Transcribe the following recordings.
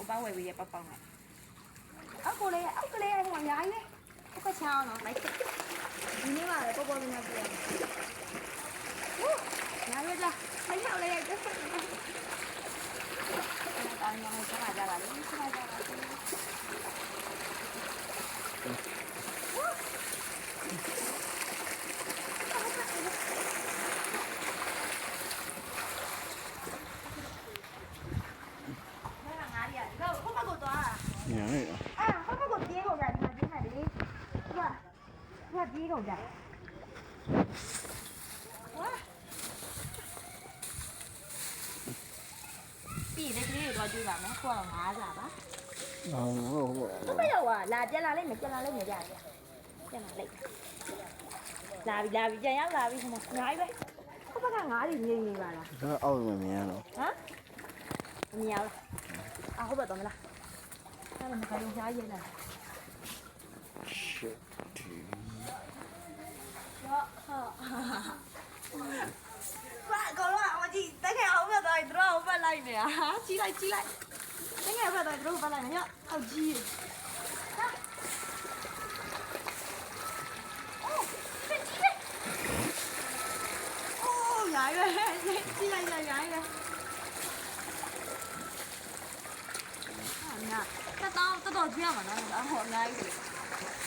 ဥပဝယ်ပြီးရပေါက်နဲ့အောက်ကလေးဟိုအများကြီးပဲဟုတ်ကချောင်းတော့လိုက်ဒီနေ့မှလည်းပေါ်ပေါ်များပြန်ညာရကြလိုက်ရောက်လိုက်တက်ဆက်နေတာတောင်းရမယ်ဆက်လာကြပါလေဆက်လာကြပါလေညာလေဟုတ်ကဲ့ပြေးကုန်ကြဒီမှာပြေးမယ်လေဟုတ်ပြေးကုန်ကြပြီးတဲ့ကလေးတွေတော့ကြည့်ပါမယ်ခုကတော့90ပါဟုတ်ဘယ်ရောက်လာပြန်လာလိုက်မယ်ပြန်လာလိုက်မယ်ကြာပြန်လာလိုက်လာပြီပြန်ရောက်လာပြီခင်ဗျာအများကြီးပဲခုဘက်က9တွေငိမ့်နေပါလားဒါအောက်မှာမြင်ရတော့ဟမ်မမြင်ရဘူးဟုတ်ဘက်တော့မလားအဲ့ဒါမခိုင်းရှားရဲလားရှစ်တီဘာကောလာအမကြီးတကယ်အောင်တော့တော့တို့ဘက်လိုက်နေတာကြီးလိုက်တကယ်ဘက်တော့တို့ဘက်လိုက်နေရအောက်ကြီးဟာအိုးရိုင်းပဲကြီးလိုက်ရိုင်းပဲဟာနာတော်ကြည့်ရမှာနော်ဟောလိုက်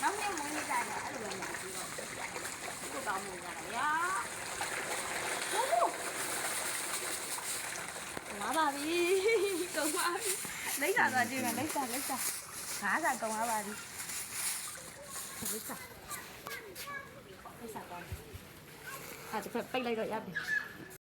နောက်နေ့မွေးနေ့ကြတယ်အဲ့လိုပဲညာပြီးတော့ကိုကောင်းမှုရတယ်ဗျာလာပါပြီကုန်ပါပြီလိမ့်စာတော့ကြည့်မယ်လိမ့်စာ90ကုန်ပါပြီလိမ့်စာကောင်းဟာဒီဖက်ပိတ်လိုက်တော့ရပြီ